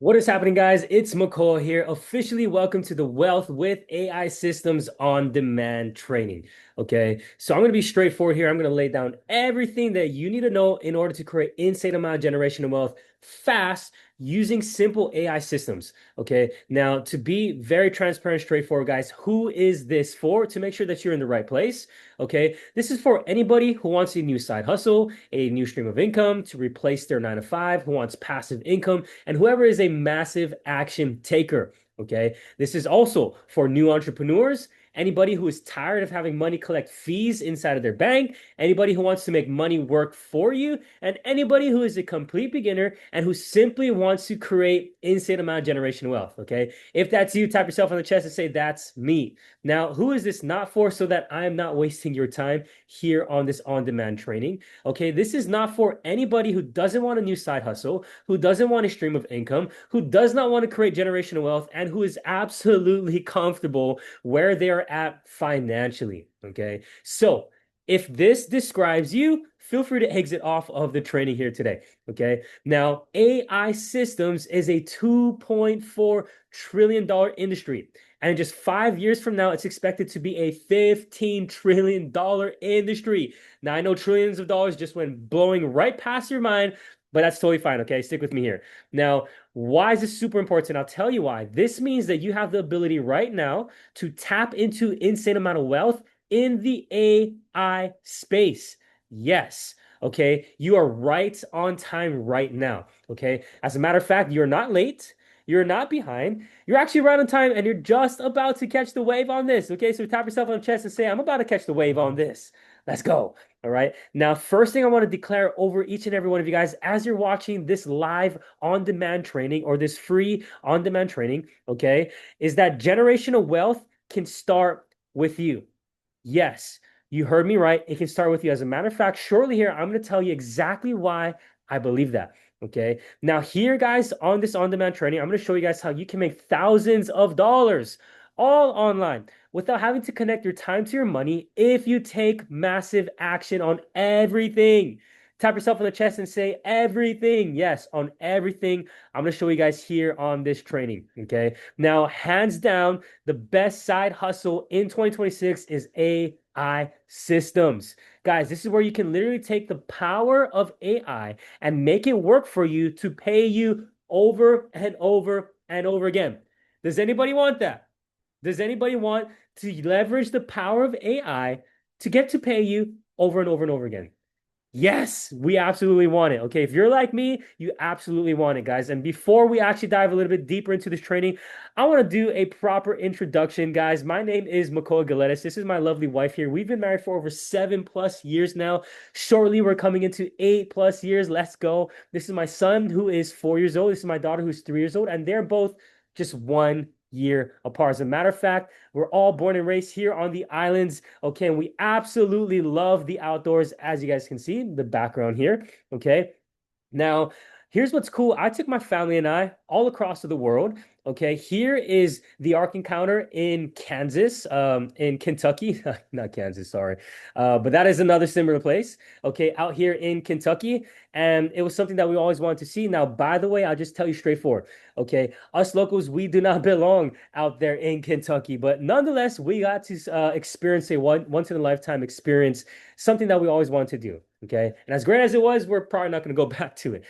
What is happening, guys? It's McCall here. Officially welcome to the Wealth with AI Systems on Demand training. Okay, so I'm going to be straightforward here. I'm going to lay down everything that you need to know in order to create insane amount of generational wealth fast using simple AI systems. Okay, now to be very transparent, straightforward, guys, who is this for? To make sure that you're in the right place. Okay, this is for anybody who wants a new side hustle, a new stream of income to replace their 9 to 5, who wants passive income, and whoever is a massive action taker. Okay, this is also for new entrepreneurs, anybody who is tired of having money collect fees inside of their bank, anybody who wants to make money work for you, and anybody who is a complete beginner and who simply wants to create insane amount of generational wealth. Okay, if that's you, tap yourself on the chest and say, that's me. Now, who is this not for, so that I'm not wasting your time here on this on-demand training? Okay, this is not for anybody who doesn't want a new side hustle, who doesn't want a stream of income, who does not want to create generational wealth, and who is absolutely comfortable where they're at financially. Okay, so if this describes you, feel free to exit off of the training here today. Okay, now AI systems is a $2.4 trillion industry. And in just 5 years from now, it's expected to be a $15 trillion industry. Now, I know trillions of dollars just went blowing right past your mind, but that's totally fine. Okay, stick with me here. Now, why is this super important? I'll tell you why. This means that you have the ability right now to tap into insane amount of wealth in the AI space. Yes. Okay, you are right on time right now. Okay, as a matter of fact, you're not late. You're not behind. You're actually right on time and you're just about to catch the wave on this. Okay, so tap yourself on the chest and say, I'm about to catch the wave on this. Let's go. All right. Now, first thing I want to declare over each and every one of you guys as you're watching this live on demand training or this free on demand training, okay, is that generational wealth can start with you. Yes, you heard me right. It can start with you. As a matter of fact, shortly here, I'm going to tell you exactly why I believe that. Okay. Now, here, guys, on this on demand training, I'm going to show you guys how you can make thousands of dollars all online without having to connect your time to your money if you take massive action on everything. Tap yourself on the chest and say everything. Yes, on everything. I'm going to show you guys here on this training. Okay. Now, hands down, the best side hustle in 2026 is AI systems. Guys, this is where you can literally take the power of AI and make it work for you to pay you over and over and over again. Does anybody want that? Does anybody want to leverage the power of AI to get to pay you over and over and over again? Yes, we absolutely want it. Okay, if you're like me, you absolutely want it, guys. And before we actually dive a little bit deeper into this training, I want to do a proper introduction, guys. My name is McCoy Galetis. This is my lovely wife here. We've been married for over 7+ years now. Shortly, we're coming into 8+ years. Let's go. This is my son who is 4 years old. This is my daughter who's 3 years old, and they're both just 1 year apart. As a matter of fact, we're all born and raised here on the islands. Okay, and we absolutely love the outdoors, as you guys can see in the background here. Okay, now here's what's cool. I took my family and I all across the world. Okay, here is the Ark Encounter in Kansas, in Kentucky, not Kansas, sorry, but that is another similar place. Okay, out here in Kentucky, and it was something that we always wanted to see. Now, by the way, I'll just tell you straightforward. Okay, us locals, we do not belong out there in Kentucky, but nonetheless, we got to experience a once in a lifetime experience, something that we always wanted to do. Okay, and as great as it was, we're probably not going to go back to it.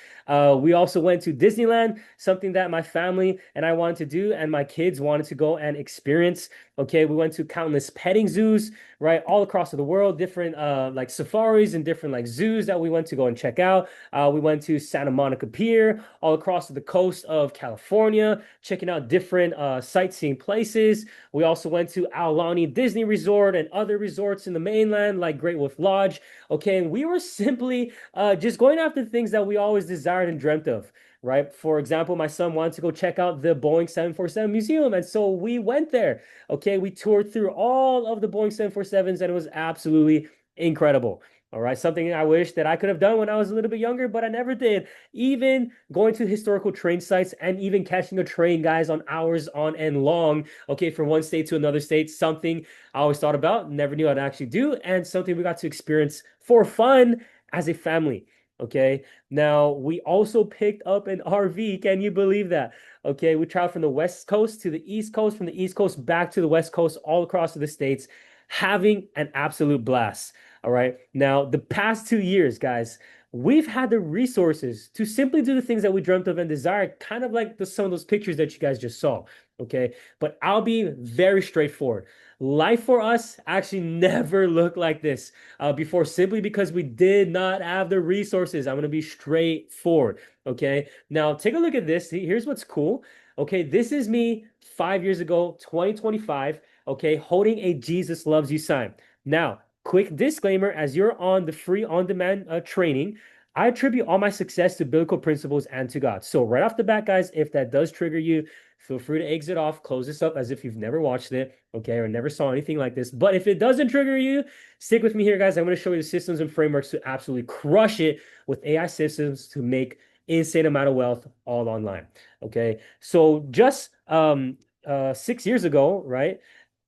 We also went to Disneyland, something that my family and I wanted to do, and my kids wanted to go and experience. Okay, we went to countless petting zoos, right, all across the world, different like safaris and different like zoos that we went to go and check out. We went to Santa Monica Pier, all across the coast of California, checking out different sightseeing places. We also went to Aulani Disney Resort and other resorts in the mainland, like Great Wolf Lodge. Okay, and we were simply just going after things that we always desired and dreamt of, right? For example, my son wanted to go check out the Boeing 747 Museum, and so we went there. Okay, we toured through all of the Boeing 747s, and it was absolutely incredible. All right, something I wish that I could have done when I was a little bit younger, but I never did. Even going to historical train sites and even catching a train, guys, on hours on end long, okay, from one state to another state, something I always thought about, never knew I'd actually do, and something we got to experience for fun as a family. Okay. Now, we also picked up an RV. Can you believe that? Okay. We traveled from the West Coast to the East Coast, from the East Coast back to the West Coast, all across the States, having an absolute blast. All right. Now, the past 2 years, guys, we've had the resources to simply do the things that we dreamt of and desired, kind of like some of those pictures that you guys just saw. Okay. But I'll be very straightforward. Life for us actually never looked like this before, simply because we did not have the resources. I'm going to be straightforward. Okay. Now, take a look at this. Here's what's cool. Okay. This is me 5 years ago, 2025. Okay. Holding a Jesus Loves You sign. Now, quick disclaimer, as you're on the free on demand training, I attribute all my success to biblical principles and to God. So, right off the bat, guys, if that does trigger you, feel free to exit off, close this up as if you've never watched it, okay, or never saw anything like this. But if it doesn't trigger you, stick with me here, guys. I'm going to show you the systems and frameworks to absolutely crush it with AI systems to make insane amount of wealth all online. Okay, so just 6 years ago, right?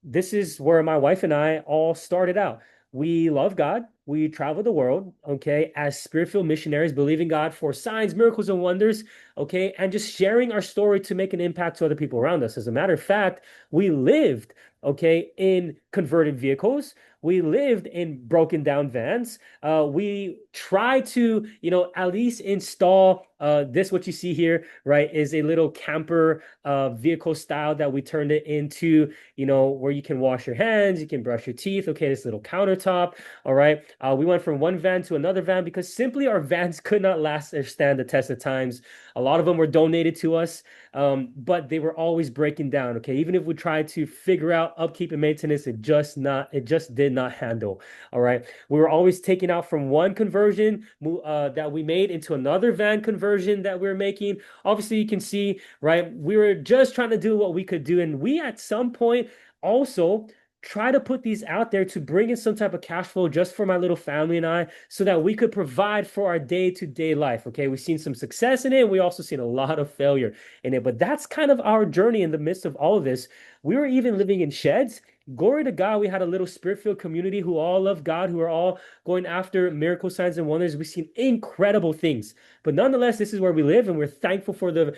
This is where my wife and I all started out. We love God. We travel the world, okay, as spirit-filled missionaries, believing God for signs, miracles, and wonders, okay, and just sharing our story to make an impact to other people around us. As a matter of fact, we lived, okay, in converted vehicles. We lived in broken down vans. We tried to, at least install this, what you see here, right, is a little camper vehicle style that we turned it into, where you can wash your hands, you can brush your teeth, okay, this little countertop, all right. We went from one van to another van because simply our vans could not last or stand the test of times. A lot of them were donated to us, but they were always breaking down, okay. Even if we tried to figure out upkeep and maintenance, it just did not handle, all right. We were always taking out from one conversion that we made into another van conversion that we were making. Obviously, you can see, right, we were just trying to do what we could do, and we at some point also try to put these out there to bring in some type of cash flow just for my little family and I, so that we could provide for our day-to-day life. Okay, we've seen some success in it. We also seen a lot of failure in it, but that's kind of our journey in the midst of all of this. We were even living in sheds. Glory to God, we had a little spirit-filled community who all love God, who are all going after miracle signs and wonders. We've seen incredible things, but nonetheless, this is where we live, and we're thankful for the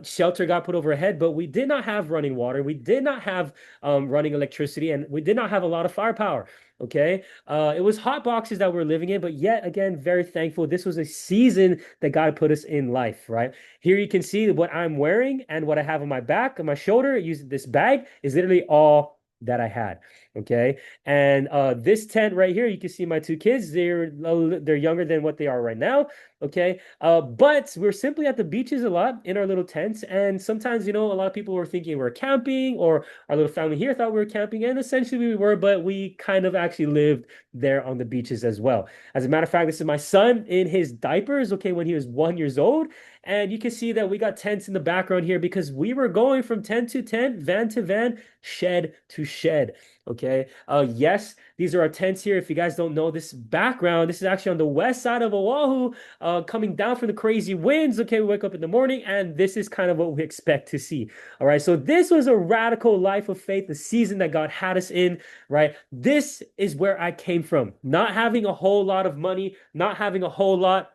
shelter God put over our head. But we did not have running water, we did not have running electricity, and we did not have a lot of firepower. Okay, it was hot boxes that we're living in, but yet again, very thankful. This was a season that God put us in life, right? Here you can see what I'm wearing and what I have on my back, on my shoulder. Using this bag is literally all that I had. Okay. And this tent right here, you can see my two kids. They're younger than what they are right now. Okay. But we're simply at the beaches a lot in our little tents. And sometimes, a lot of people were thinking we're camping, or our little family here thought we were camping. And essentially we were, but we kind of actually lived there on the beaches as well. As a matter of fact, this is my son in his diapers, okay, when he was 1 years old. And you can see that we got tents in the background here because we were going from tent to tent, van to van, shed to shed. Okay. Yes, these are our tents here. If you guys don't know this background, this is actually on the west side of Oahu, coming down from the crazy winds. Okay, we wake up in the morning, and this is kind of what we expect to see. All right. So this was a radical life of faith, the season that God had us in, right? This is where I came from. Not having a whole lot of money, not having a whole lot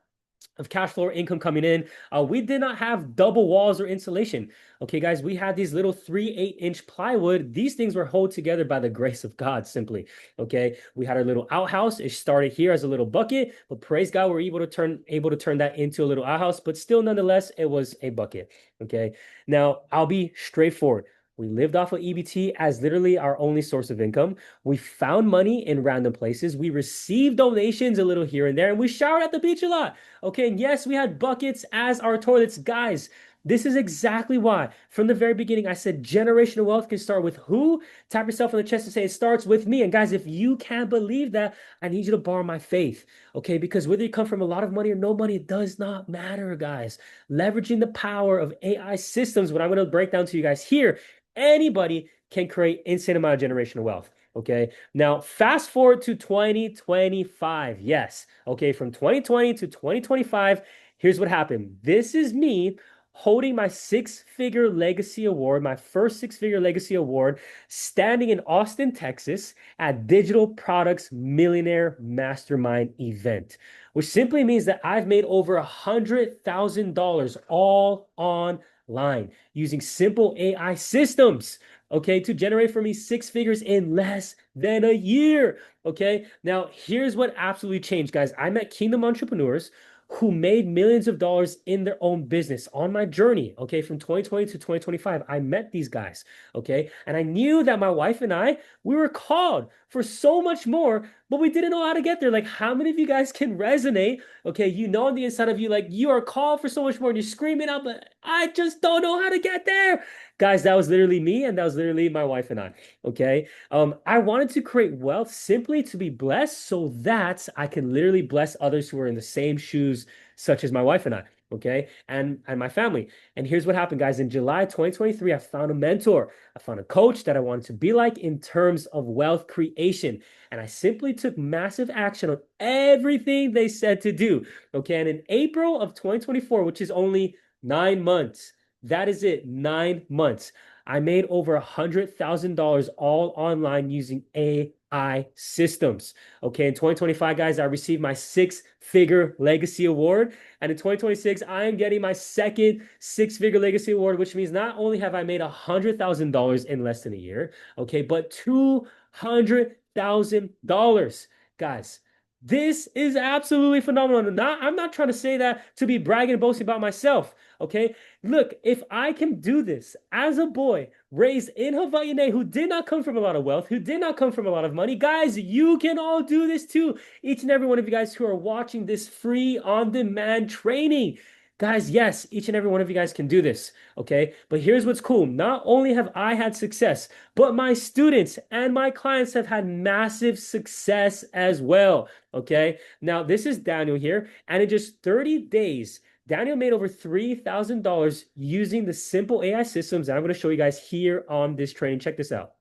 of cash flow or income coming in. We did not have double walls or insulation. Okay, guys, we had these little 3/8-inch plywood. These things were held together by the grace of God, simply. Okay, we had our little outhouse. It started here as a little bucket, but praise God, we're able to turn that into a little outhouse. But still, nonetheless, it was a bucket. Okay, now I'll be straightforward. We lived off of EBT as literally our only source of income. We found money in random places. We received donations a little here and there, and we showered at the beach a lot. Okay, and yes, we had buckets as our toilets. Guys, this is exactly why, from the very beginning, I said generational wealth can start with who? Tap yourself on the chest and say, it starts with me. And guys, if you can't believe that, I need you to borrow my faith. Okay, because whether you come from a lot of money or no money, it does not matter, guys. Leveraging the power of AI systems, what I'm going to break down to you guys here, anybody can create insane amount of generational wealth. Okay. Now, fast forward to 2025. Yes. Okay. From 2020 to 2025, here's what happened. This is me holding my six-figure legacy award, my first six-figure legacy award, standing in Austin, Texas at Digital Products Millionaire Mastermind event, which simply means that I've made over $100,000 all online using simple AI systems, okay, to generate for me six figures in less than a year. Okay, now here's what absolutely changed, guys. I met Kingdom entrepreneurs who made millions of dollars in their own business on my journey, okay, from 2020 to 2025. I met these guys, okay, and I knew that my wife and I, we were called for so much more, but we didn't know how to get there. Like, how many of you guys can resonate? Okay, you know, on the inside of you, like, you are called for so much more and you're screaming out, but I just don't know how to get there. Guys, that was literally me, and that was literally my wife and I, okay? I wanted to create wealth simply to be blessed so that I can literally bless others who are in the same shoes, such as my wife and I, okay? And my family. And here's what happened, guys. In July 2023, I found a mentor. I found a coach that I wanted to be like in terms of wealth creation. And I simply took massive action on everything they said to do, okay? And in April of 2024, which is only 9 months, that is it, 9 months, I made over $100,000 all online using AI systems. Okay, in 2025, guys, I received my six-figure legacy award. And in 2026, I am getting my second six-figure legacy award, which means not only have I made $100,000 in less than a year, okay, but $200,000. Guys, this is absolutely phenomenal. I'm not trying to say that to be bragging and boasting about myself, okay? Look, if I can do this as a boy raised in Hawaii, who did not come from a lot of wealth, who did not come from a lot of money, guys, you can all do this too. Each and every one of you guys who are watching this free on-demand training. Guys, yes, each and every one of you guys can do this, okay? But here's what's cool. Not only have I had success, but my students and my clients have had massive success as well, okay? Now, this is Daniel here, and in just 30 days, Daniel made over $3,000 using the simple AI systems that I'm going to show you guys here on this training. Check this out.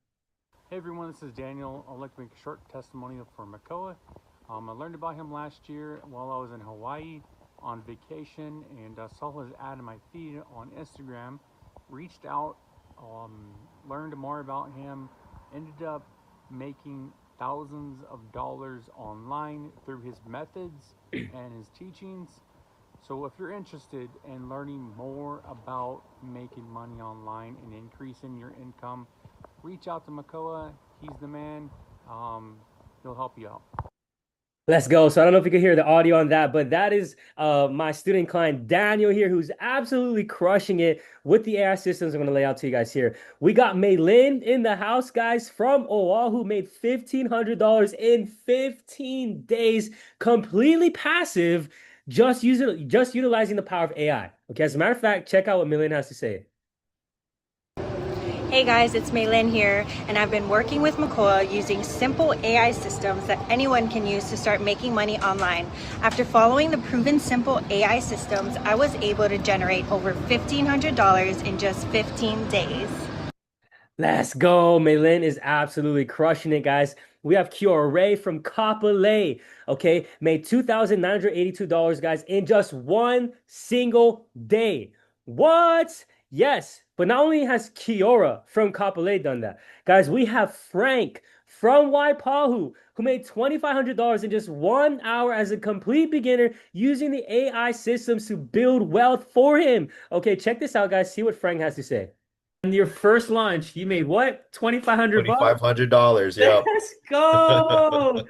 Hey everyone, this is Daniel. I'd like to make a short testimonial for Makoa. I learned about him last year while I was in Hawaii on vacation, and saw his ad in my feed on Instagram, reached out, learned more about him, ended up making thousands of dollars online through his methods and his teachings. So if you're interested in learning more about making money online and increasing your income, reach out to Makoa. He's the man. He'll help you out. Let's go. So I don't know if you can hear the audio on that, but that is my student client, Daniel here, who's absolutely crushing it with the AI systems I'm going to lay out to you guys here. We got Maylin in the house, guys, from Oahu, made $1,500 in 15 days, completely passive, just utilizing the power of AI. Okay, as a matter of fact, check out what Maylin has to say. Hey guys, it's Maylin here, and I've been working with Makoa using simple AI systems that anyone can use to start making money online. After following the proven simple AI systems, I was able to generate over $1,500 in just 15 days. Let's go. Maylin is absolutely crushing it, guys. We have Kiora Ray from Kapolei, okay? Made $2,982, guys, in just one single day. What? Yes, but not only has Kiora from Kapolei done that, guys, we have Frank from Waipahu, who made $2,500 in just 1 hour as a complete beginner using the AI systems to build wealth for him. Okay, check this out, guys. See what Frank has to say. In your first launch, you made what? $2,500 bucks? $2,500, yeah. Let's go.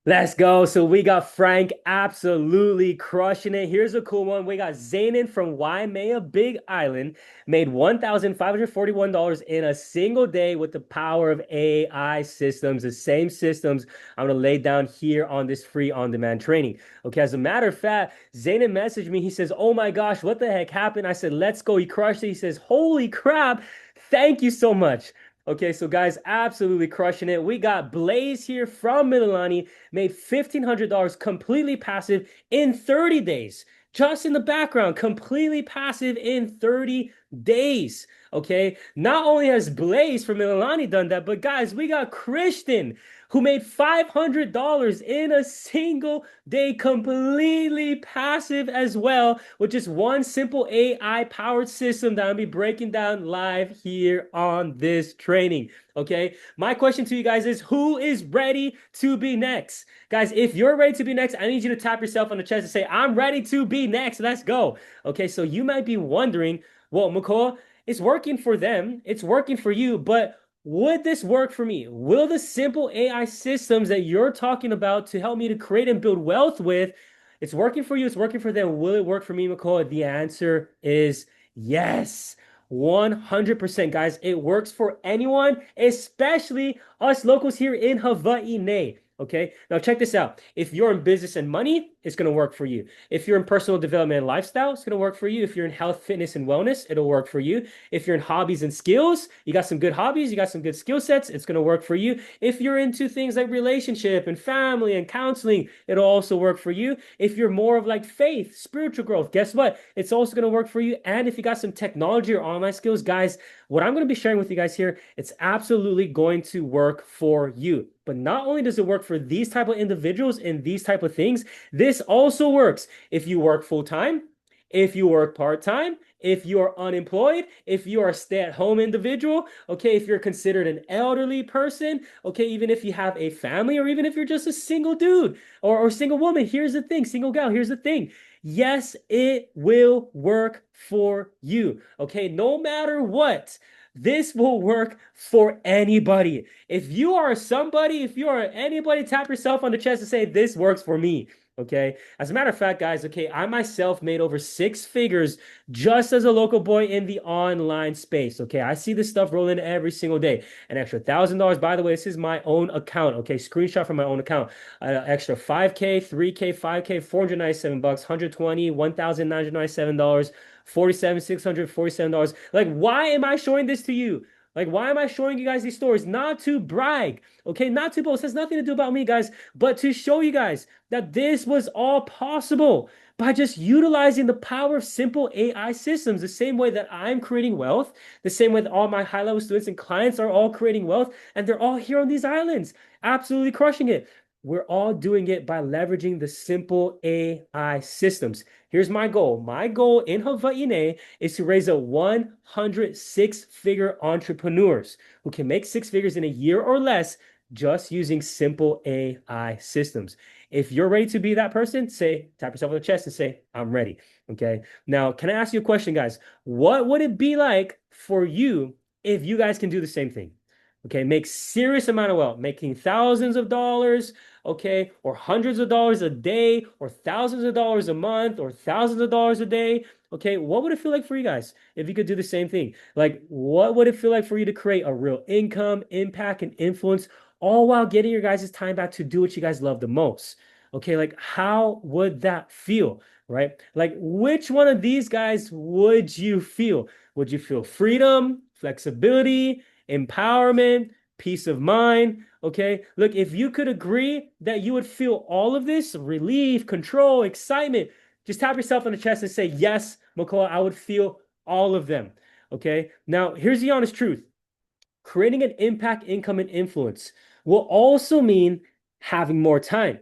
Let's go. So we got Frank absolutely crushing it. Here's a cool one. We got Zainin from Waimea, Big Island, made $1,541 in a single day with the power of AI systems, the same systems I'm going to lay down here on this free on-demand training. Okay, as a matter of fact, Zainin messaged me. He says, oh my gosh, what the heck happened? I said, let's go. He crushed it. He says, holy crap. Thank you so much. Okay, so guys, absolutely crushing it. We got Blaze here from Mililani, made $1,500 completely passive in 30 days. Just in the background, completely passive in 30 days. Okay, not only has Blaze from Mililani done that, but guys, we got Christian who made $500 in a single day, completely passive as well, with just one simple AI powered system that I'll be breaking down live here on this training. Okay, my question to you guys is, who is ready to be next? Guys, if you're ready to be next, I need you to tap yourself on the chest and say, I'm ready to be next. Let's go. Okay, so you might be wondering, well, McCall, it's working for them, it's working for you, but would this work for me? Will the simple AI systems that you're talking about to help me to create and build wealth with, it's working for you, it's working for them. Will it work for me, McCall? The answer is yes. 100%, guys. It works for anyone, especially us locals here in Hawaii. Okay, now check this out. If you're in business and money, it's going to work for you. If you're in personal development and lifestyle, it's going to work for you. If you're in health, fitness, and wellness, it'll work for you. If you're in hobbies and skills, you got some good hobbies, you got some good skill sets, it's going to work for you. If you're into things like relationship and family and counseling, it'll also work for you. If you're more of like faith, spiritual growth, guess what? It's also going to work for you. And if you got some technology or online skills, guys, what I'm going to be sharing with you guys here, it's absolutely going to work for you. But not only does it work for these type of individuals and these type of things, this also works if you work full-time, if you work part-time, if you are unemployed, if you are a stay-at-home individual, okay, if you're considered an elderly person, okay, even if you have a family, or even if you're just a single dude or single woman. Here's the thing, single gal, here's the thing. Yes, it will work for you, okay? No matter what, this will work for anybody. If you are somebody, if you are anybody, tap yourself on the chest and say, this works for me. Okay. As a matter of fact, guys, okay, I myself made over 6 figures just as a local boy in the online space. Okay. I see this stuff rolling every single day. An extra $1,000. By the way, this is my own account. Okay. Screenshot from my own account. Extra 5K, 3K, 5K, $497, 120, $1,997, 47, $647. Like, why am I showing this to you? Like, why am I showing you guys these stories? Not to brag, okay? Not to boast. It has nothing to do about me, guys, but to show you guys that this was all possible by just utilizing the power of simple AI systems, the same way that I'm creating wealth, the same way that all my high-level students and clients are all creating wealth, and they're all here on these islands, absolutely crushing it. We're all doing it by leveraging the simple AI systems. Here's my goal. My goal in Hawaii is to raise 100 6-figure entrepreneurs who can make 6 figures in a year or less just using simple AI systems. If you're ready to be that person, say, tap yourself on the chest and say, I'm ready. Okay. Now, can I ask you a question, guys? What would it be like for you if you guys can do the same thing? Okay, make serious amount of wealth, making thousands of dollars, okay, or hundreds of dollars a day, or thousands of dollars a month, or thousands of dollars a day. Okay, what would it feel like for you guys if you could do the same thing? Like, what would it feel like for you to create a real income, impact, and influence, all while getting your guys' time back to do what you guys love the most? Okay, like, how would that feel, right? Like, which one of these guys would you feel? Would you feel freedom, flexibility, empowerment, peace of mind? Okay, look, if you could agree that you would feel all of this, relief, control, excitement, just tap yourself on the chest and say, yes, McCall, I would feel all of them. Okay, now here's the honest truth. Creating an impact, income, and influence will also mean having more time.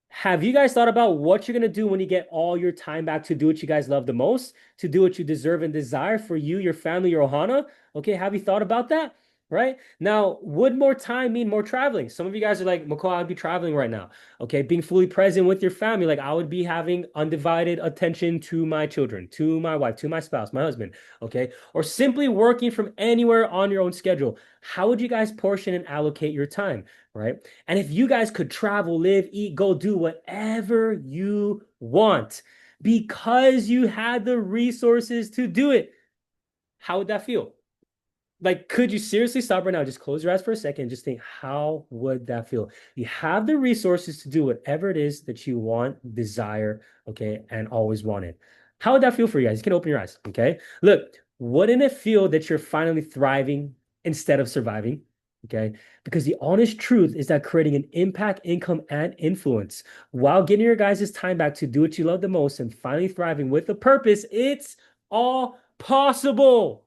Have you guys thought about what you're going to do when you get all your time back to do what you guys love the most, to do what you deserve and desire for you, your family, your ohana? Okay, have you thought about that? Right? Now, would more time mean more traveling? Some of you guys are like, McCall, I'd be traveling right now. Okay, being fully present with your family. Like, I would be having undivided attention to my children, to my wife, to my spouse, my husband. Okay, or simply working from anywhere on your own schedule. How would you guys portion and allocate your time? Right? And if you guys could travel, live, eat, go do whatever you want because you had the resources to do it, how would that feel? Like, could you seriously stop right now? Just close your eyes for a second and just think, how would that feel? You have the resources to do whatever it is that you want, desire, okay, and always wanted. How would that feel for you guys? You can open your eyes, okay? Look, wouldn't it feel that you're finally thriving instead of surviving? Okay, because the honest truth is that creating an impact, income, and influence while getting your guys' time back to do what you love the most and finally thriving with a purpose, it's all possible.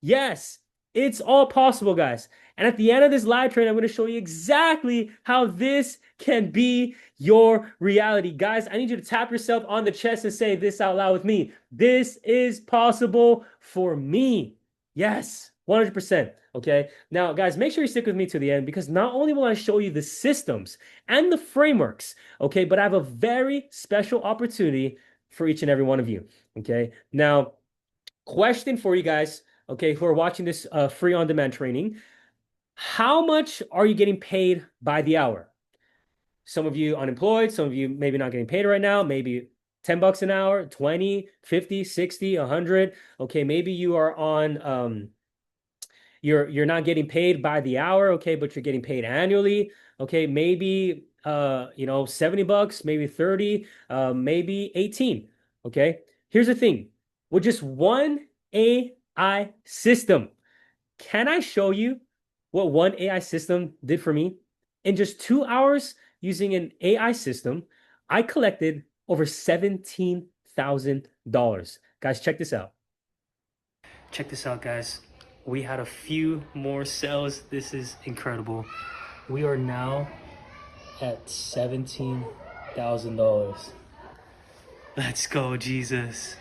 Yes, it's all possible, guys. And at the end of this live training, I'm going to show you exactly how this can be your reality. Guys, I need you to tap yourself on the chest and say this out loud with me. This is possible for me. Yes, 100%. Okay. Now, guys, make sure you stick with me to the end because not only will I show you the systems and the frameworks, okay, but I have a very special opportunity for each and every one of you. Okay. Now, question for you guys, okay, who are watching this free on-demand training. How much are you getting paid by the hour? Some of you unemployed, some of you maybe not getting paid right now, maybe 10 bucks an hour, 20, 50, 60, 100. Okay, maybe you are on you're not getting paid by the hour, okay, but you're getting paid annually. Okay, maybe 70 bucks, maybe 30, maybe 18. Okay? Here's the thing. With just one AI system, can I show you what one AI system did for me? In just 2 hours using an AI system, I collected over $17,000. Guys, check this out. Check this out, guys. We had a few more sales. This is incredible. We are now at $17,000. Let's go, Jesus.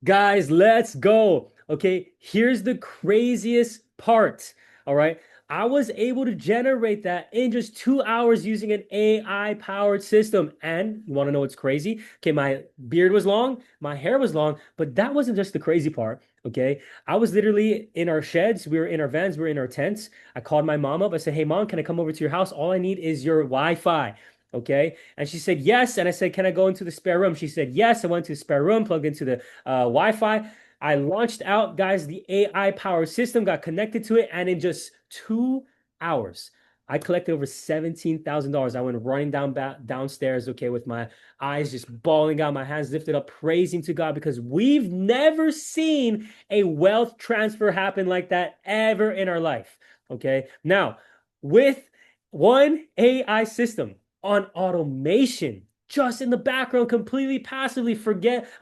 Guys, let's go. Okay, here's the craziest part. All right. I was able to generate that in just 2 hours using an AI powered system. And you want to know what's crazy? Okay, my beard was long, my hair was long, but that wasn't just the crazy part. Okay, I was literally in our sheds, we were in our vans, we were in our tents. I called my mom up. I said, "Hey, mom, can I come over to your house? All I need is your Wi-Fi." Okay. And she said, yes. And I said, can I go into the spare room? She said, yes. I went to the spare room, plugged into the Wi-Fi. I launched out, guys, the AI powered system, got connected to it. And in just 2 hours, I collected over $17,000. I went running downstairs, okay, with my eyes just bawling out, my hands lifted up, praising to God because we've never seen a wealth transfer happen like that ever in our life. Okay. Now, with one AI system, on automation, just in the background, completely passively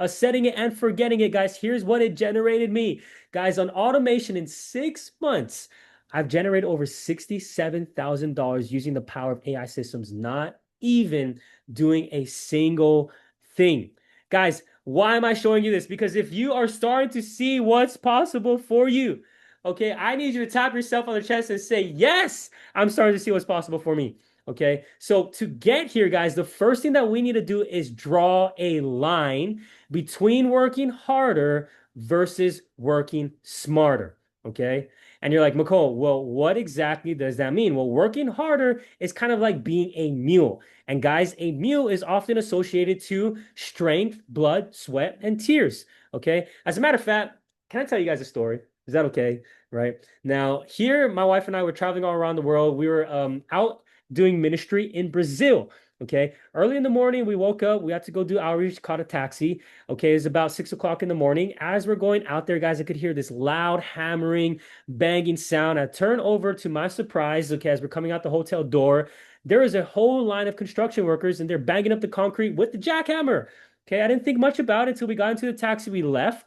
setting it and forgetting it, guys. Here's what it generated me. Guys, on automation in 6 months, I've generated over $67,000 using the power of AI systems, not even doing a single thing. Guys, why am I showing you this? Because if you are starting to see what's possible for you, okay, I need you to tap yourself on the chest and say, yes, I'm starting to see what's possible for me. Okay, so to get here, guys, the first thing that we need to do is draw a line between working harder versus working smarter. Okay, and you're like, Mecole, well, what exactly does that mean? Well, working harder is kind of like being a mule. And guys, a mule is often associated to strength, blood, sweat, and tears. Okay, as a matter of fact, can I tell you guys a story? Is that okay? Right now, here, my wife and I were traveling all around the world. We were out doing ministry in Brazil. Okay, early in the morning, we woke up, we had to go do outreach, caught a taxi. Okay, it's about 6 o'clock in the morning. As we're going out there, guys, I could hear this loud hammering, banging sound. I turn over, to my surprise, okay, as we're coming out the hotel door, there is a whole line of construction workers and they're banging up the concrete with the jackhammer. Okay, I didn't think much about it until we got into the taxi, we left.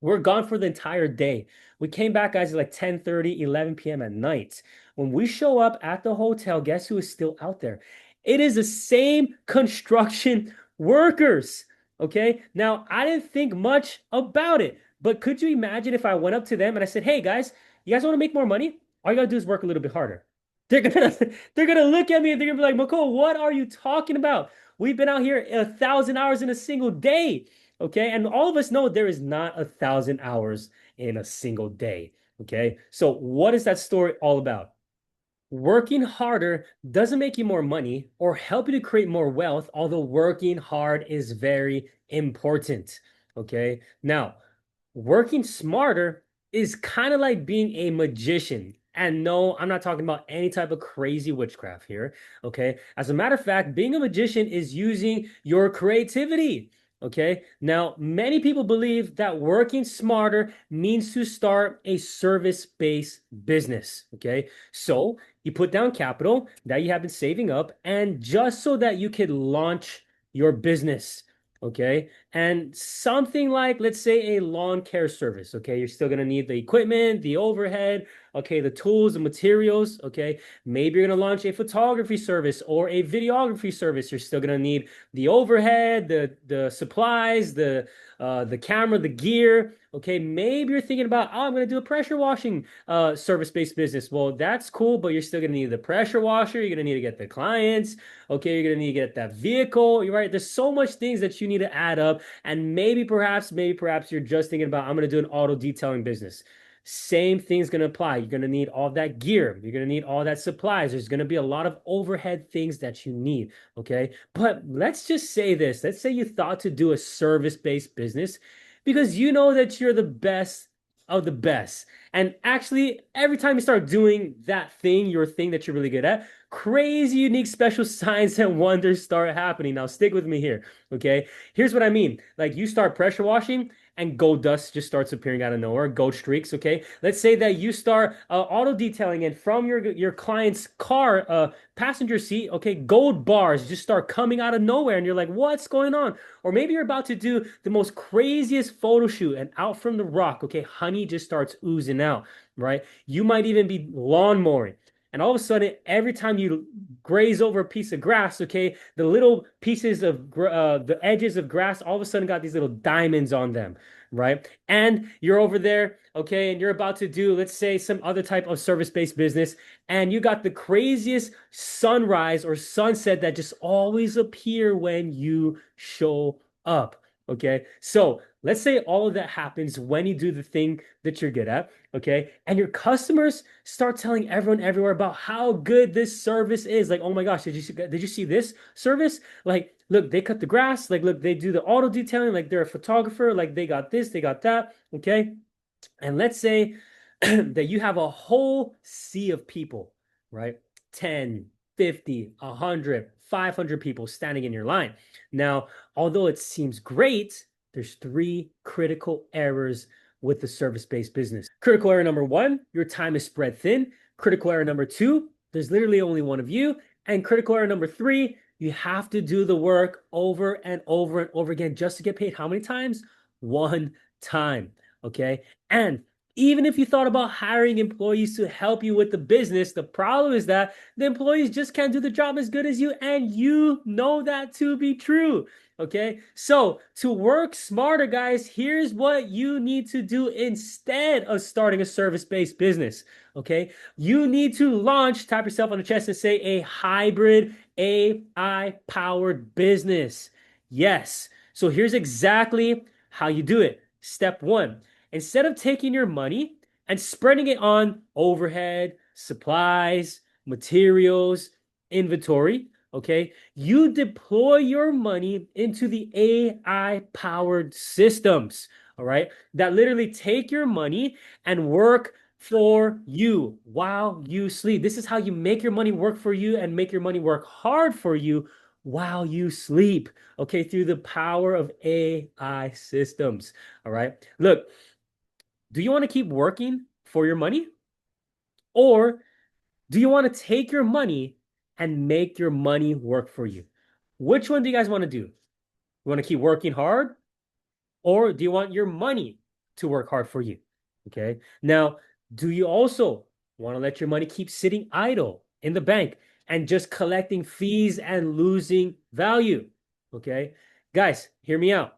We're gone for the entire day. We came back, guys, at like 10:30, 11 p.m. at night. When we show up at the hotel, guess who is still out there? It is the same construction workers. Okay. Now, I didn't think much about it, but could you imagine if I went up to them and I said, hey, guys, you guys want to make more money? All you got to do is work a little bit harder. They're gonna look at me and they're gonna be like, Mecole, what are you talking about? We've been out here 1,000 hours in a single day. Okay. And all of us know there is not 1,000 hours in a single day. Okay. So what is that story all about? Working harder doesn't make you more money or help you to create more wealth, although working hard is very important. Okay. Now, working smarter is kind of like being a magician. And no, I'm not talking about any type of crazy witchcraft here. Okay. As a matter of fact, being a magician is using your creativity. Okay. Now, many people believe that working smarter means to start a service-based business. Okay. So you put down capital that you have been saving up, and just so that you could launch your business. Okay. And something like, let's say, a lawn care service. Okay, you're still gonna need the equipment, the overhead, okay, the tools, the materials. Okay, maybe you're gonna launch a photography service or a videography service. You're still gonna need the overhead, the supplies, the camera, the gear. Okay, maybe you're thinking about, oh, I'm gonna do a pressure washing service-based business. Well, that's cool, but you're still gonna need the pressure washer. You're gonna need to get the clients. Okay, you're gonna need to get that vehicle. You're right. There's so much things that you need to add up, and maybe perhaps you're just thinking about, I'm gonna do an auto detailing business. Same thing's gonna apply. You're gonna need all that gear. You're gonna need all that supplies. There's gonna be a lot of overhead things that you need. Okay, but let's just say this. Let's say you thought to do a service-based business because you know that you're the best of the best. And actually, every time you start doing that thing, your thing that you're really good at, crazy, unique, special signs and wonders start happening. Now, stick with me here, okay? Here's what I mean. Like, you start pressure washing, and gold dust just starts appearing out of nowhere, gold streaks, okay? Let's say that you start auto detailing, and from your client's car passenger seat, okay, gold bars just start coming out of nowhere, and you're like, what's going on? Or maybe you're about to do the most craziest photo shoot, and out from the rock, okay, honey just starts oozing out, right? You might even be lawn mowing. And all of a sudden, every time you graze over a piece of grass, okay, the little pieces of the edges of grass all of a sudden got these little diamonds on them, right? And you're over there, okay, and you're about to do, let's say, some other type of service-based business, and you got the craziest sunrise or sunset that just always appear when you show up. Okay, so let's say all of that happens when you do the thing that you're good at, okay? And your customers start telling everyone everywhere about how good this service is. Like, oh my gosh, did you see this service? Like, look, they cut the grass. Like, look, they do the auto detailing. Like, they're a photographer. Like, they got this, they got that, okay? And let's say that you have a whole sea of people, right? 10, 50, 100, 500 people standing in your line. Now, although it seems great, there's three critical errors with the service-based business. Critical error number one, your time is spread thin. Critical error number two, there's literally only one of you. And critical error number three, you have to do the work over and over and over again just to get paid how many times? One time, okay? And even if you thought about hiring employees to help you with the business, the problem is that the employees just can't do the job as good as you, and you know that to be true. Okay, so to work smarter, guys, here's what you need to do instead of starting a service-based business. Okay, you need to launch, tap yourself on the chest and say, a hybrid AI-powered business. Yes, so here's exactly how you do it. Step one. Instead of taking your money and spreading it on overhead, supplies, materials, inventory, okay, you deploy your money into the AI-powered systems, all right, that literally take your money and work for you while you sleep. This is how you make your money work for you and make your money work hard for you while you sleep, okay, through the power of AI systems, all right? Look, do you want to keep working for your money? Or do you want to take your money and make your money work for you? Which one do you guys want to do? You want to keep working hard? Or do you want your money to work hard for you? Okay. Now, do you also want to let your money keep sitting idle in the bank and just collecting fees and losing value? Okay. Guys, hear me out.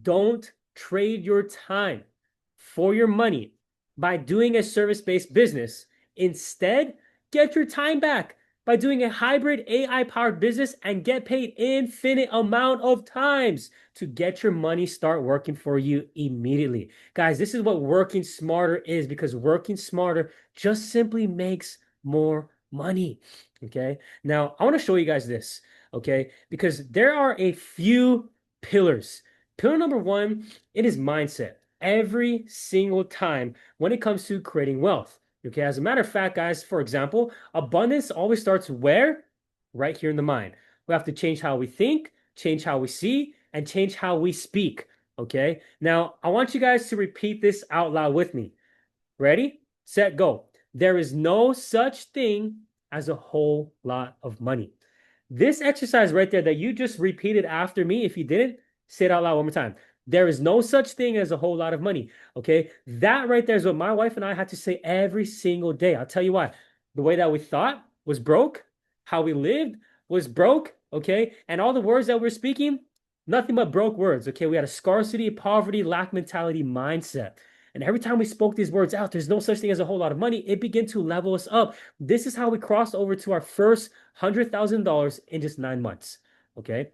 Don't trade your time for your money by doing a service-based business. Instead, get your time back by doing a hybrid AI-powered business and get paid infinite amount of times to get your money start working for you immediately. Guys, this is what working smarter is, because working smarter just simply makes more money. Okay, now I want to show you guys this, okay, because there are a few pillars. Pillar number one, it is mindset. Every single time when it comes to creating wealth. Okay, as a matter of fact, guys, for example, abundance always starts where? Right here in the mind. We have to change how we think, change how we see, and change how we speak. Okay, now I want you guys to repeat this out loud with me. Ready, set, go. There is no such thing as a whole lot of money. This exercise right there that you just repeated after me, if you didn't, Say it out loud one more time. There is no such thing as a whole lot of money. Okay. That right there is what my wife and I had to say every single day. I'll tell you why. The way that we thought was broke, how we lived was broke. Okay. And all the words that we're speaking, nothing but broke words. Okay. We had a scarcity, poverty, lack mentality mindset. And every time we spoke these words out, there's no such thing as a whole lot of money. It began to level us up. This is how we crossed over to our first $100,000 in just 9 months. Okay.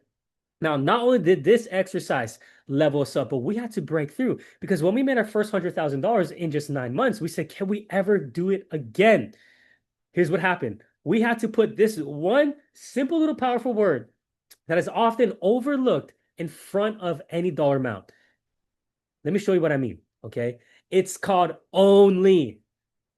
Now, not only did this exercise level us up, but we had to break through because when we made our first $100,000 in just 9 months, we said, can we ever do it again? Here's what happened. We had to put this one simple little powerful word that is often overlooked in front of any dollar amount. Let me show you what I mean. Okay. It's called only.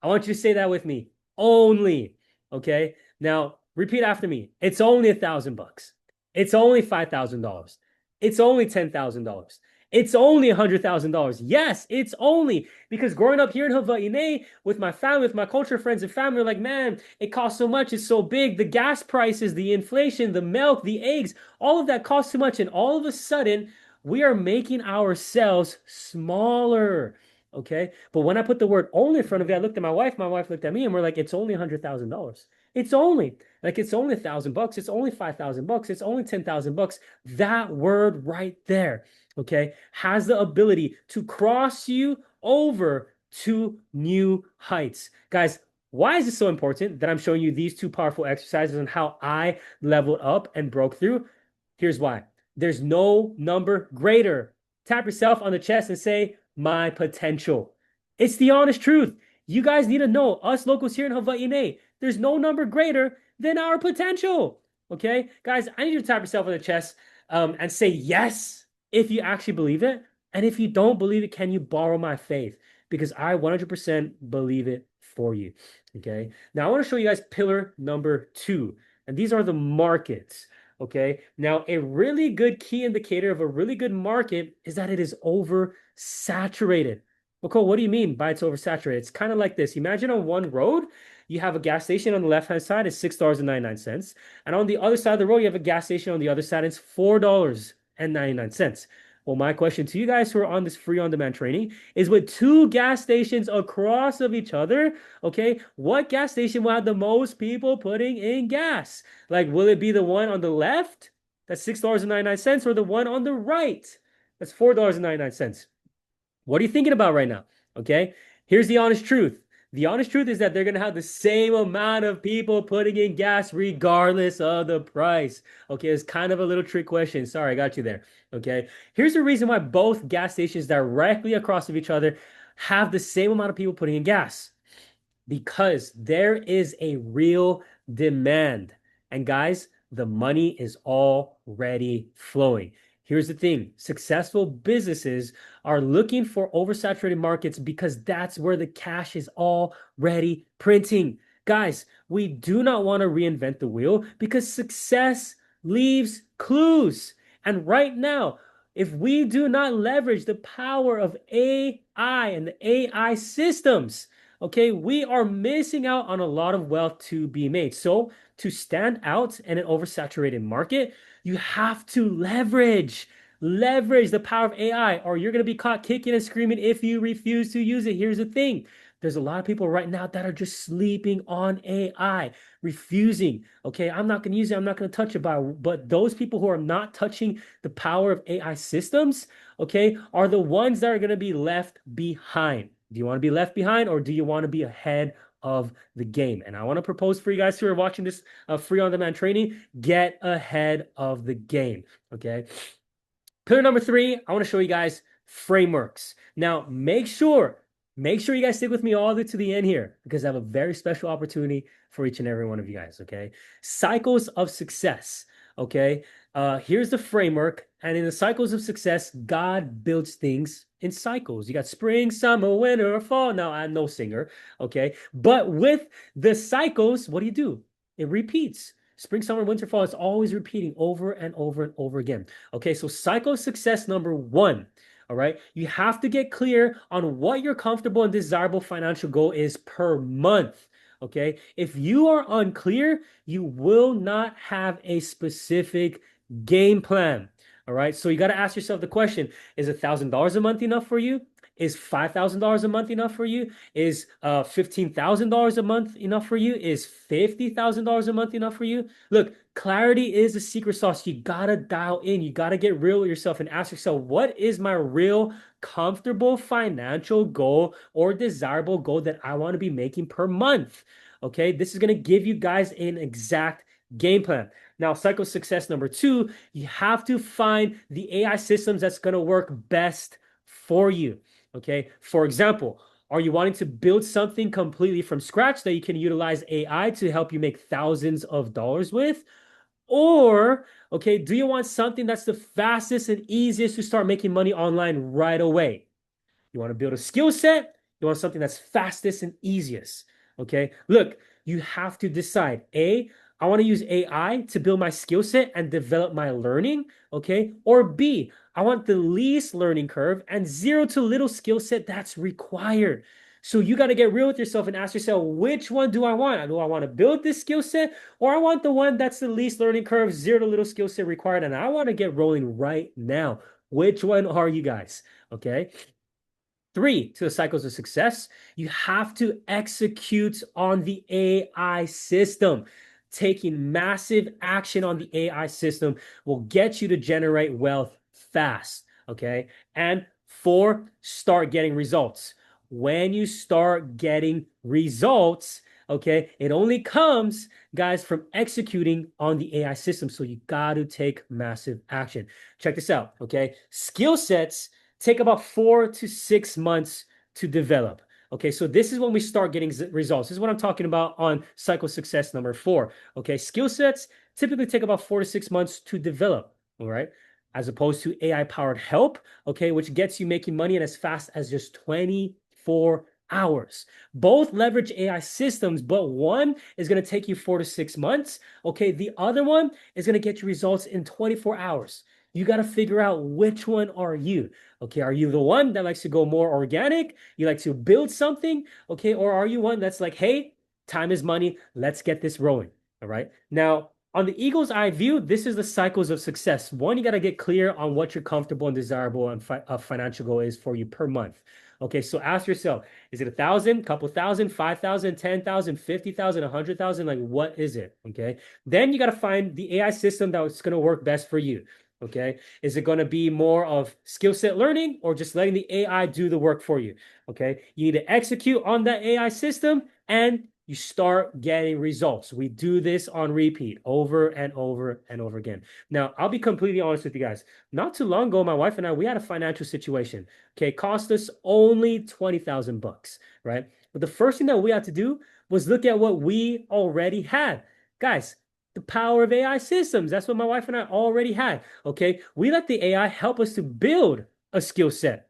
I want you to say that with me. Only. Okay. Now repeat after me. It's only $1,000. It's only $5,000. It's only $10,000. It's only $100,000. Yes, it's only because growing up here in Hawaii with my family, with my culture, friends, and family, are like, man, it costs so much. It's so big. The gas prices, the inflation, the milk, the eggs, all of that costs too much. And all of a sudden, we are making ourselves smaller. Okay. But when I put the word only in front of it, I looked at my wife looked at me, and we're like, it's only $100,000. It's only it's only $1,000. It's only $5,000. It's only $10,000. That word right there, okay, has the ability to cross you over to new heights. Guys, why is it so important that I'm showing you these two powerful exercises and how I leveled up and broke through? Here's why. There's no number greater. Tap yourself on the chest and say, my potential. It's the honest truth. You guys need to know, us locals here in Hawaii, there's no number greater than our potential. Okay? Guys, I need you to tap yourself on the chest and say yes if you actually believe it. And if you don't believe it, can you borrow my faith? Because I 100% believe it for you. Okay? Now, I want to show you guys pillar number 2. And these are the markets. Okay? Now, a really good key indicator of a really good market is that it is oversaturated. Nicole, what do you mean by it's oversaturated? It's kind of like this. Imagine on one road, you have a gas station on the left-hand side, it's $6.99. And on the other side of the road, you have a gas station on the other side, it's $4.99. Well, my question to you guys who are on this free on-demand training is with 2 gas stations across of each other, okay, what gas station will have the most people putting in gas? Like, will it be the one on the left, that's $6.99, or the one on the right, that's $4.99? What are you thinking about right now? Okay, here's the honest truth. The honest truth is that they're going to have the same amount of people putting in gas regardless of the price. Okay, it's kind of a little trick question. Sorry, I got you there. Okay, here's the reason why both gas stations directly across of each other have the same amount of people putting in gas. Because there is a real demand. And guys, the money is already flowing. Here's the thing. Successful businesses are looking for oversaturated markets because that's where the cash is already printing. Guys, we do not want to reinvent the wheel because success leaves clues. And right now, if we do not leverage the power of AI and the AI systems, okay, we are missing out on a lot of wealth to be made. So to stand out in an oversaturated market, you have to leverage the power of AI, or you're going to be caught kicking and screaming if you refuse to use it. Here's the thing. There's a lot of people right now that are just sleeping on AI, refusing. Okay, I'm not going to use it. I'm not going to touch it. But those people who are not touching the power of AI systems, okay, are the ones that are going to be left behind. Do you want to be left behind, or do you want to be ahead of the game? And I want to propose for you guys who are watching this free on-demand training, get ahead of the game, okay? Pillar number 3, I want to show you guys frameworks. Now, make sure you guys stick with me all the way to the end here because I have a very special opportunity for each and every one of you guys, okay? Cycles of success, okay? Here's the framework. And in the cycles of success, God builds things in cycles. You got spring, summer, winter, or fall. Now, I'm no singer, okay? But with the cycles, what do? It repeats. Spring, summer, winter, fall. It's always repeating over and over and over again. Okay, so cycle of success number 1. All right, you have to get clear on what your comfortable and desirable financial goal is per month. Okay, if you are unclear, you will not have a specific game plan. All right. So you got to ask yourself the question, is $1,000 a month enough for you? Is $5,000 a month enough for you? Is $15,000 a month enough for you? Is $50,000 a month enough for you? Look, clarity is the secret sauce. You gotta dial in. You gotta get real with yourself and ask yourself, what is my real comfortable financial goal or desirable goal that I want to be making per month? Okay, this is gonna give you guys an exact game plan. Now, cycle success number 2, you have to find the AI systems that's going to work best for you. Okay. For example, are you wanting to build something completely from scratch that you can utilize AI to help you make thousands of dollars with? Or, okay, do you want something that's the fastest and easiest to start making money online right away? You want to build a skill set? You want something that's fastest and easiest. Okay. Look, you have to decide. I want to use AI to build my skill set and develop my learning. Okay. Or B, I want the least learning curve and zero to little skill set that's required. So you got to get real with yourself and ask yourself, which one do I want? Do I want to build this skill set, or I want the one that's the least learning curve, zero to little skill set required, and I want to get rolling right now? Which one are you guys? Okay. 3, to the cycles of success, you have to execute on the AI system. Taking massive action on the AI system will get you to generate wealth fast. Okay. And 4, start getting results. When you start getting results, okay, it only comes, guys, from executing on the AI system. So you got to take massive action. Check this out. Okay. Skill sets take about 4 to 6 months to develop. Okay, so this is when we start getting results. This is what I'm talking about on cycle success number 4. Okay, skill sets typically take about 4 to 6 months to develop. All right, as opposed to AI powered help, okay, which gets you making money in as fast as just 24 hours. Both leverage AI systems, but one is going to take you 4 to 6 months. Okay, the other one is going to get you results in 24 hours. You got to figure out which one are you. Okay, are you the one that likes to go more organic? You like to build something? Okay, or are you one that's like, hey, time is money. Let's get this rolling. All right. Now, on the eagle's eye view, this is the cycles of success. One, you got to get clear on what your comfortable and desirable and financial goal is for you per month. Okay, so ask yourself, is it 1,000, couple thousand, 5,000, 10,000, 50,000, 100,000? Like, what is it? Okay, then you got to find the AI system that's going to work best for you. Okay, is it going to be more of skill set learning or just letting the AI do the work for you? Okay, you need to execute on that AI system and you start getting results. We do this on repeat over and over and over again. Now, I'll be completely honest with you guys. Not too long ago, my wife and I, we had a financial situation. Okay, cost us only 20,000 bucks, right? But the first thing that we had to do was look at what we already had. Guys, the power of AI systems. That's what my wife and I already had. Okay. We let the AI help us to build a skill set.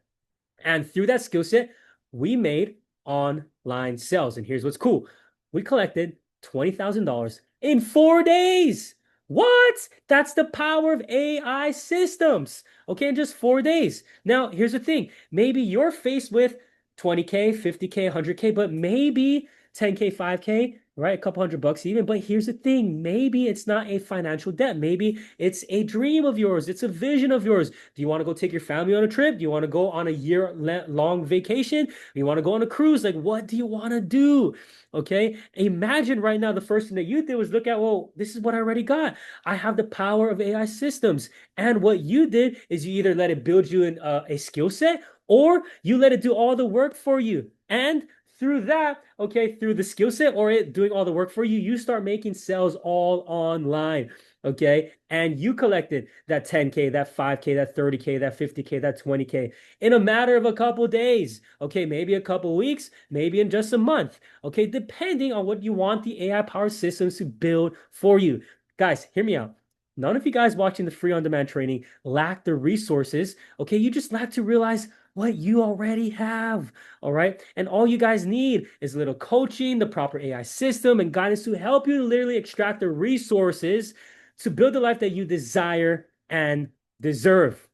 And through that skill set, we made online sales. And here's what's cool. We collected $20,000 in 4 days. What? That's the power of AI systems. Okay. In just 4 days. Now, here's the thing. Maybe you're faced with 20K, 50K, 100K, but maybe 10K, 5K, right? A couple $100 even. But here's the thing. Maybe it's not a financial debt. Maybe it's a dream of yours. It's a vision of yours. Do you want to go take your family on a trip? Do you want to go on a year-long vacation? Do you want to go on a cruise? Like, what do you want to do? Okay. Imagine right now the first thing that you did was look at, well, this is what I already got. I have the power of AI systems. And what you did is you either let it build you a skill set or you let it do all the work for you. And through that, okay, through the skill set or it doing all the work for you, you start making sales all online, okay? And you collected that 10K, that 5K, that 30K, that 50K, that 20K in a matter of a couple days, okay? Maybe a couple weeks, maybe in just a month, okay? Depending on what you want the AI-powered systems to build for you. Guys, hear me out. None of you guys watching the free on-demand training lack the resources, okay? You just lack to realize what you already have, all right? And all you guys need is a little coaching, the proper AI system, and guidance to help you literally extract the resources to build the life that you desire and deserve.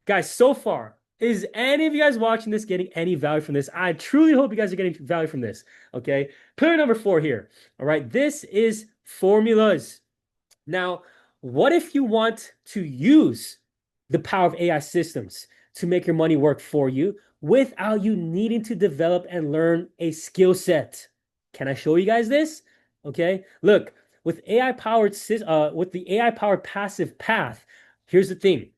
Guys, so far, is any of you guys watching this getting any value from this? I truly hope you guys are getting value from this, okay? Pillar number 4 here, all right? This is formulas. Now, what if you want to use the power of AI systems to make your money work for you without you needing to develop and learn a skill set. Can I show you guys this? Okay, look, with the AI powered passive path, here's the thing.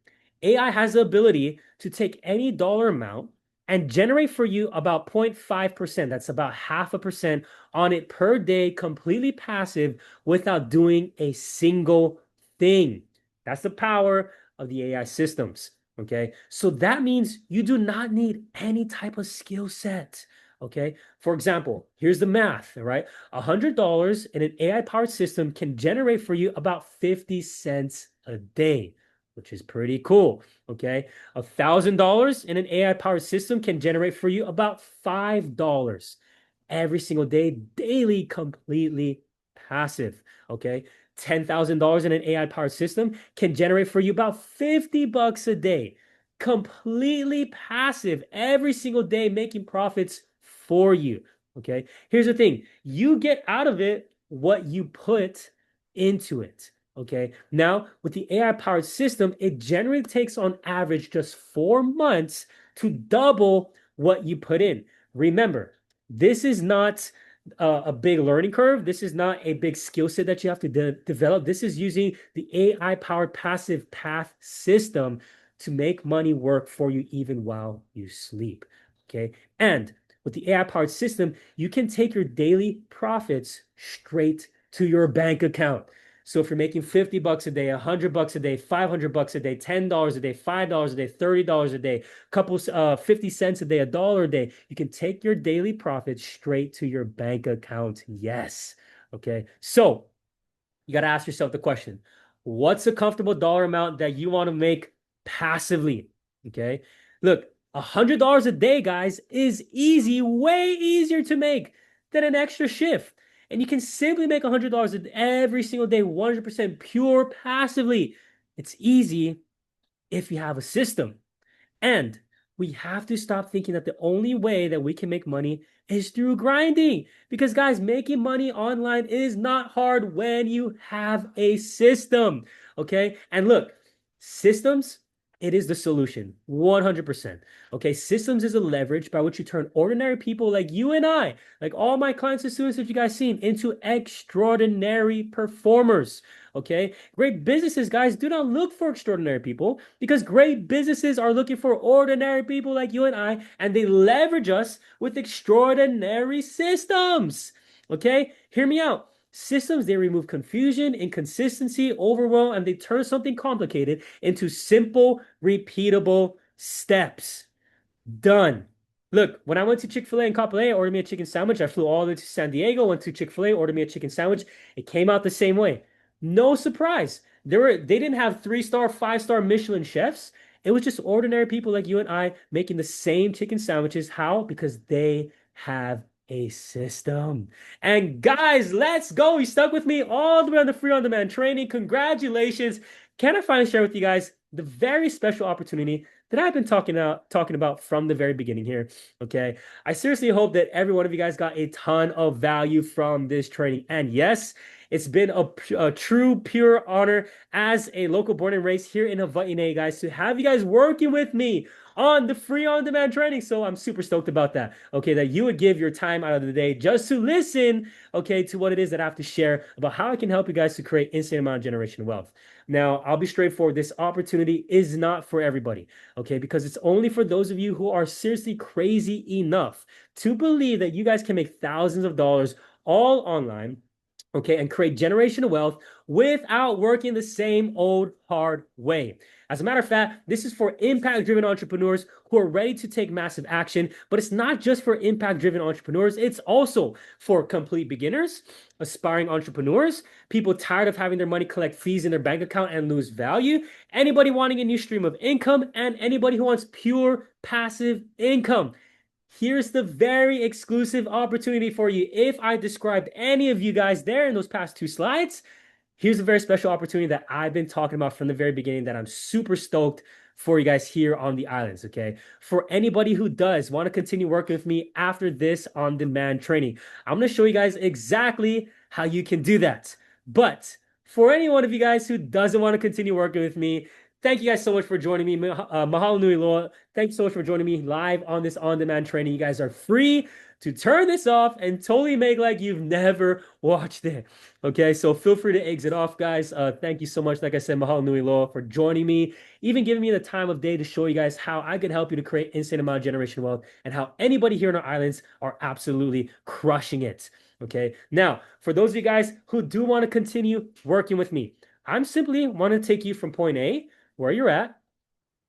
AI has the ability to take any dollar amount and generate for you about 0.5%. That's about 0.5% on it per day, completely passive without doing a single thing. That's the power of the AI systems. Okay, so that means you do not need any type of skill set. Okay, for example, here's the math. All right, $100 in an AI powered system can generate for you about 50 cents a day, which is pretty cool. Okay, $1,000 in an AI powered system can generate for you about $5 every single day, daily, completely passive. Okay, $10,000 in an AI powered system can generate for you about 50 bucks a day, completely passive every single day, making profits for you. Okay, here's the thing, you get out of it what you put into it. Okay, now with the AI powered system, it generally takes on average just 4 months to double what you put in. Remember, this is not a big learning curve. This is not a big skill set that you have to develop. This is using the AI powered passive path system to make money work for you even while you sleep. Okay. And with the AI powered system, you can take your daily profits straight to your bank account. So if you're making 50 bucks a day, 100 bucks a day, 500 bucks a day, $10 a day, $5 a day, $30 a day, couple 50 cents a day, $1 a day, you can take your daily profits straight to your bank account. Yes. Okay. So you got to ask yourself the question, what's a comfortable dollar amount that you want to make passively? Okay. Look, $100 a day, guys, is easy, way easier to make than an extra shift. And you can simply make $100 every single day, 100% pure passively. It's easy if you have a system. And we have to stop thinking that the only way that we can make money is through grinding. Because, guys, making money online is not hard when you have a system. Okay. And look, systems, it is the solution, 100%. Okay, systems is a leverage by which you turn ordinary people like you and I, like all my clients and students that you guys seen, into extraordinary performers. Okay, great businesses, guys, do not look for extraordinary people, because great businesses are looking for ordinary people like you and I, and they leverage us with extraordinary systems. Okay, hear me out. Systems, they remove confusion, inconsistency, overwhelm, and they turn something complicated into simple, repeatable steps. Done. Look, when I went to Chick-fil-A in Kapolei, I ordered me a chicken sandwich. I flew all the way to San Diego, went to Chick-fil-A, ordered me a chicken sandwich. It came out the same way. No surprise. They didn't have 3-star, 5-star Michelin chefs. It was just ordinary people like you and I making the same chicken sandwiches. How? Because they have a system. And guys, let's go. You stuck with me all the way on the free on-demand training. Congratulations. Can I finally share with you guys the very special opportunity that I've been talking about from the very beginning here. Okay. I seriously hope that every one of you guys got a ton of value from this training. And yes, it's been a true, pure honor as a local born and raised here in Hawaii, guys, to have you guys working with me on the free on-demand training. So I'm super stoked about that. Okay, that you would give your time out of the day just to listen, okay, to what it is that I have to share about how I can help you guys to create insane amount of generational wealth. Now, I'll be straightforward. This opportunity is not for everybody, okay, because it's only for those of you who are seriously crazy enough to believe that you guys can make thousands of dollars all online, okay, and create generational wealth without working the same old hard way. As a matter of fact, this is for impact-driven entrepreneurs who are ready to take massive action, but it's not just for impact-driven entrepreneurs. It's also for complete beginners, aspiring entrepreneurs, people tired of having their money collect fees in their bank account and lose value, anybody wanting a new stream of income, and anybody who wants pure passive income. Here's the very exclusive opportunity for you. If I described any of you guys there in those past 2 slides, here's a very special opportunity that I've been talking about from the very beginning that I'm super stoked for you guys here on the islands, okay? For anybody who does want to continue working with me after this on-demand training, I'm going to show you guys exactly how you can do that. But for any one of you guys who doesn't want to continue working with me, Thank you guys so much for joining me. Mahalo nui loa. Thanks so much for joining me live on this on-demand training. You guys are free to turn this off and totally make like you've never watched it. Okay, so feel free to exit off, guys. Thank you so much, like I said, mahalo nui loa, for joining me, even giving me the time of day to show you guys how I could help you to create insane amount of generational wealth and how anybody here in our islands are absolutely crushing it. Okay, now for those of you guys who do want to continue working with me, I'm simply want to take you from point A, where you're at,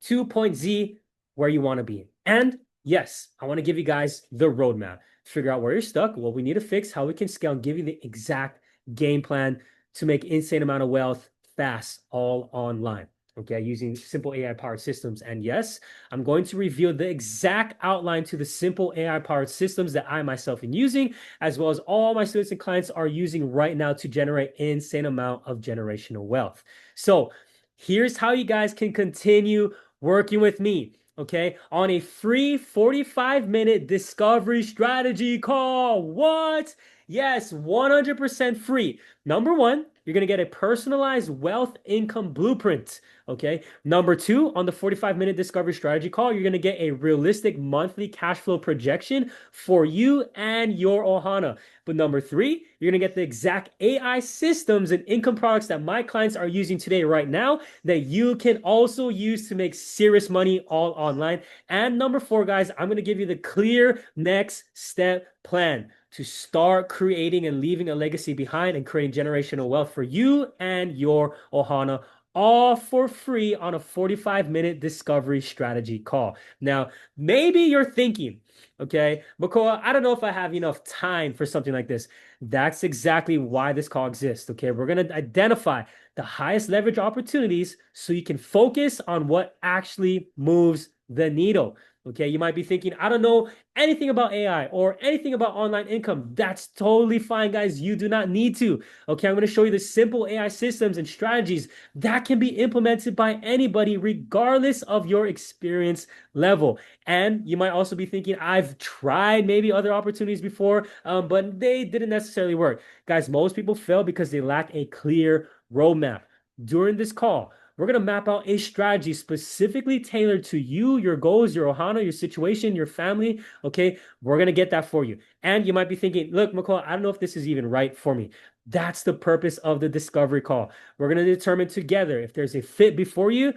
to point Z, where you want to be. And yes, I want to give you guys the roadmap. Figure out where you're stuck, what we need to fix, how we can scale, and give you the exact game plan to make insane amount of wealth fast, all online. Okay, using simple AI-powered systems. And yes, I'm going to reveal the exact outline to the simple AI-powered systems that I myself am using, as well as all my students and clients are using right now to generate insane amount of generational wealth. So here's how you guys can continue working with me, okay, on a free 45-minute discovery strategy call. What? Yes, 100% free. Number one, you're going to get a personalized wealth income blueprint. Okay. Number two, on the 45-minute discovery strategy call, you're going to get a realistic monthly cash flow projection for you and your ohana. But number three, you're going to get the exact AI systems and income products that my clients are using today, right now, that you can also use to make serious money all online. And number four, guys, I'm going to give you the clear next step plan to start creating and leaving a legacy behind and creating generational wealth for you and your ohana, all for free on a 45-minute discovery strategy call. Now, maybe you're thinking, okay, Makoa, I don't know if I have enough time for something like this. That's exactly why this call exists, okay? We're going to identify the highest leverage opportunities so you can focus on what actually moves the needle. Okay, you might be thinking, I don't know anything about AI or anything about online income. That's totally fine, guys. You do not need to. Okay, I'm going to show you the simple AI systems and strategies that can be implemented by anybody, regardless of your experience level. And you might also be thinking, I've tried maybe other opportunities before, but they didn't necessarily work. Guys, most people fail because they lack a clear roadmap. During this call, we're going to map out a strategy specifically tailored to you, your goals, your ohana, your situation, your family. Okay, we're going to get that for you. And you might be thinking, look, McCall, I don't know if this is even right for me. That's the purpose of the discovery call. We're going to determine together if there's a fit before you,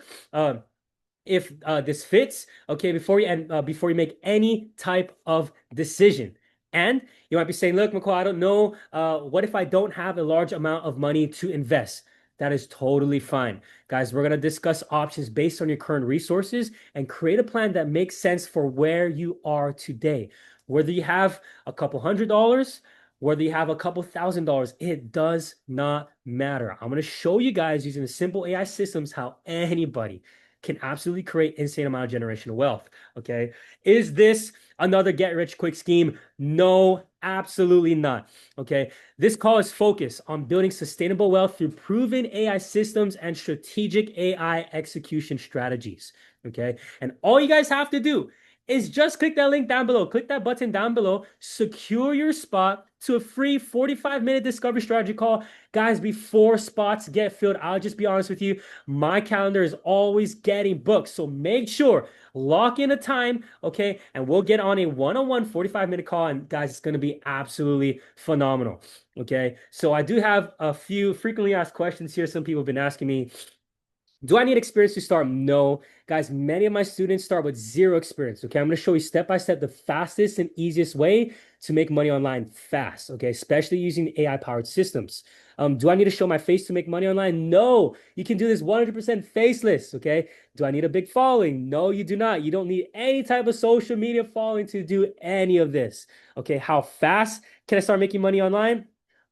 if this fits, okay, before you make any type of decision. And you might be saying, look, McCall, I don't know. What if I don't have a large amount of money to invest? That is totally fine. Guys, we're going to discuss options based on your current resources and create a plan that makes sense for where you are today. Whether you have a couple $100, whether you have a couple $1,000, it does not matter. I'm going to show you guys using the simple AI systems how anybody can absolutely create insane amount of generational wealth. Okay. Is this another get rich quick scheme? No, absolutely not. Okay. This call is focused on building sustainable wealth through proven AI systems and strategic AI execution strategies. Okay. And all you guys have to do is just click that link down below. Click that button down below. Secure your spot to a free 45-minute discovery strategy call. Guys, before spots get filled, I'll just be honest with you, my calendar is always getting booked. So make sure, lock in a time, okay? And we'll get on a one-on-one 45-minute call. And guys, it's going to be absolutely phenomenal, okay? So I do have a few frequently asked questions here. Some people have been asking me, do I need experience to start? No. Guys, many of my students start with zero experience, okay? I'm going to show you step-by-step the fastest and easiest way to make money online fast, okay? Especially using AI-powered systems. Do I need to show my face to make money online? No. You can do this 100% faceless, okay? Do I need a big following? No, you do not. You don't need any type of social media following to do any of this, okay? How fast can I start making money online?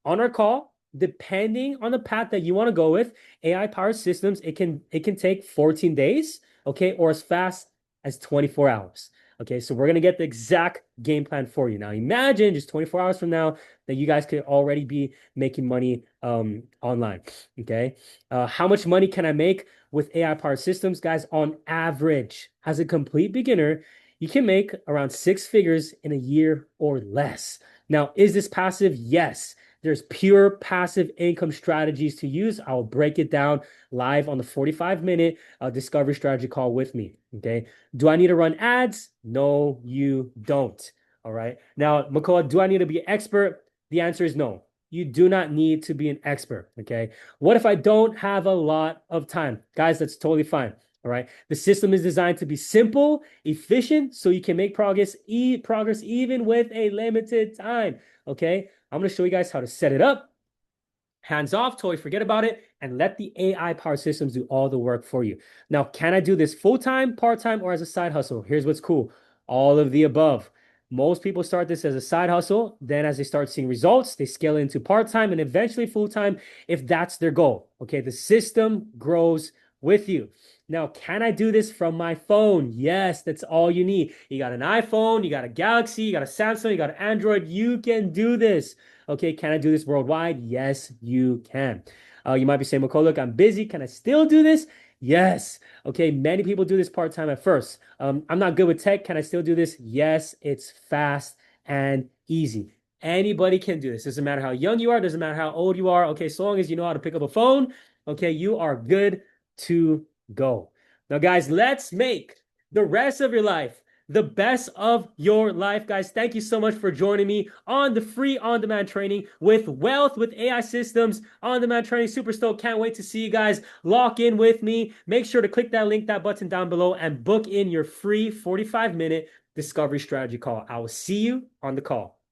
On our call, depending on the path that you want to go with, AI-powered systems, it can take 14 days, okay, or as fast as 24 hours. Okay, so we're going to get the exact game plan for you. Now, imagine just 24 hours from now that you guys could already be making money online, okay? How much money can I make with AI-powered systems? Guys, on average, as a complete beginner, you can make around 6 figures in a year or less. Now, is this passive? Yes. There's pure passive income strategies to use. I'll break it down live on the 45-minute discovery strategy call with me. Okay. Do I need to run ads? No, you don't. All right. Now, Makoa, do I need to be an expert? The answer is no. You do not need to be an expert. Okay. What if I don't have a lot of time? Guys, that's totally fine. All right. The system is designed to be simple, efficient, so you can make progress even with a limited time. Okay. I'm going to show you guys how to set it up. Hands off, totally forget about it, and let the AI powered systems do all the work for you. Now, can I do this full-time, part-time, or as a side hustle? Here's what's cool. All of the above. Most people start this as a side hustle. Then as they start seeing results, they scale into part-time and eventually full-time if that's their goal. Okay, the system grows with you. Now, can I do this from my phone? Yes, that's all you need. You got an iPhone, you got a Galaxy, you got a Samsung, you got an Android. You can do this. Okay, can I do this worldwide? Yes, you can. You might be saying, McCall, look, I'm busy. Can I still do this? Yes. Okay, many people do this part-time at first. I'm not good with tech. Can I still do this? Yes, it's fast and easy. Anybody can do this. Doesn't matter how young you are. Doesn't matter how old you are. Okay, so long as you know how to pick up a phone, okay, you are good to go. Now, guys, let's make the rest of your life the best of your life. Guys, thank you so much for joining me on the free on-demand training with Wealth with AI Systems on-demand training. Super stoked. Can't wait to see you guys. Lock in with me. Make sure to click that link, that button down below, and book in your free 45-minute discovery strategy call. I will see you on the call.